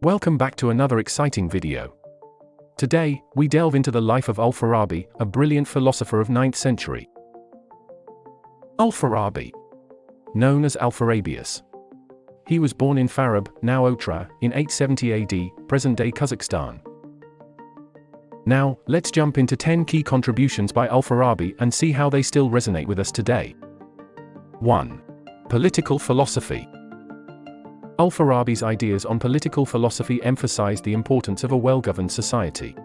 Welcome back to another exciting video. Today, we delve into the life of Al-Farabi, a brilliant philosopher of 9th century. Al-Farabi, known as Alpharabius. He was born in Farab, now Otrar, in 870 AD, present-day Kazakhstan. Now, let's jump into 10 key contributions by Al-Farabi and see how they still resonate with us today. 1. Political philosophy. Al-Farabi's ideas on political philosophy emphasized the importance of a well-governed society.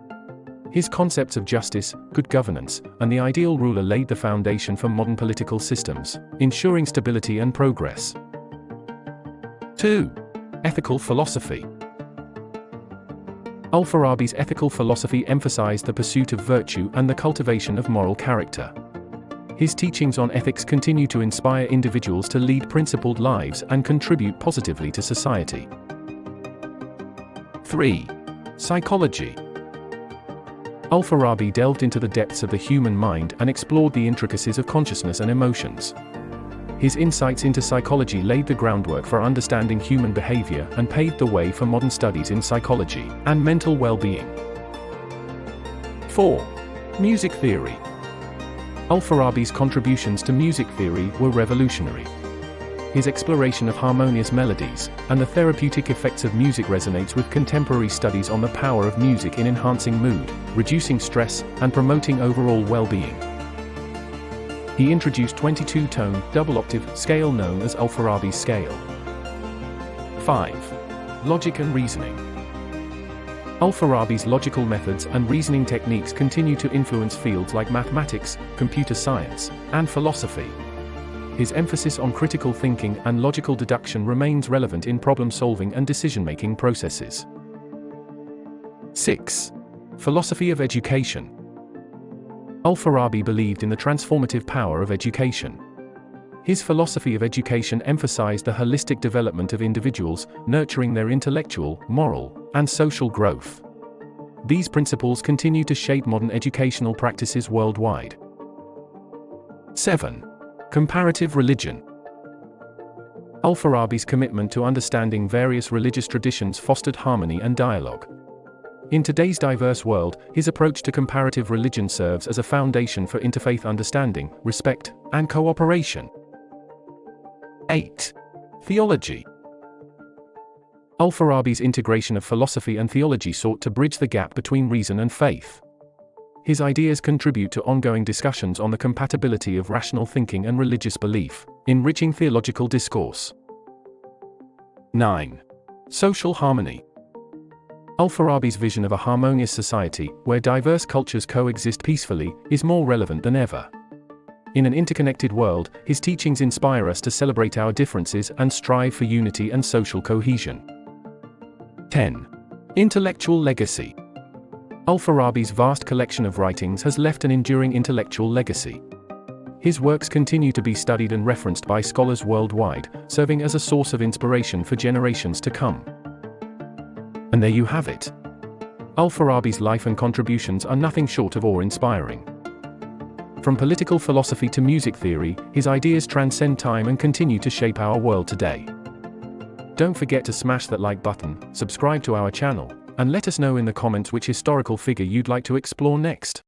His concepts of justice, good governance, and the ideal ruler laid the foundation for modern political systems, ensuring stability and progress. 2. Ethical philosophy. Al-Farabi's ethical philosophy emphasized the pursuit of virtue and the cultivation of moral character. His teachings on ethics continue to inspire individuals to lead principled lives and contribute positively to society. 3. Psychology. Al-Farabi delved into the depths of the human mind and explored the intricacies of consciousness and emotions. His insights into psychology laid the groundwork for understanding human behavior and paved the way for modern studies in psychology and mental well-being. 4. Music theory. Al-Farabi's contributions to music theory were revolutionary. His exploration of harmonious melodies and the therapeutic effects of music resonates with contemporary studies on the power of music in enhancing mood, reducing stress, and promoting overall well-being. He introduced 22-tone, double-octave scale known as Al-Farabi's scale. 5. Logic and reasoning. Al-Farabi's logical methods and reasoning techniques continue to influence fields like mathematics, computer science, and philosophy. His emphasis on critical thinking and logical deduction remains relevant in problem-solving and decision-making processes. 6. Philosophy of education. Al-Farabi believed in the transformative power of education. His philosophy of education emphasized the holistic development of individuals, nurturing their intellectual, moral, and social growth. These principles continue to shape modern educational practices worldwide. 7. Comparative religion. Al-Farabi's commitment to understanding various religious traditions fostered harmony and dialogue. In today's diverse world, his approach to comparative religion serves as a foundation for interfaith understanding, respect, and cooperation. 8. Theology. Al-Farabi's integration of philosophy and theology sought to bridge the gap between reason and faith. His ideas contribute to ongoing discussions on the compatibility of rational thinking and religious belief, enriching theological discourse. 9. Social harmony. Al-Farabi's vision of a harmonious society, where diverse cultures coexist peacefully, is more relevant than ever. In an interconnected world, his teachings inspire us to celebrate our differences and strive for unity and social cohesion. 10. Intellectual legacy. Al-Farabi's vast collection of writings has left an enduring intellectual legacy. His works continue to be studied and referenced by scholars worldwide, serving as a source of inspiration for generations to come. And there you have it. Al-Farabi's life and contributions are nothing short of awe-inspiring. From political philosophy to music theory, his ideas transcend time and continue to shape our world today. Don't forget to smash that like button, subscribe to our channel, and let us know in the comments which historical figure you'd like to explore next.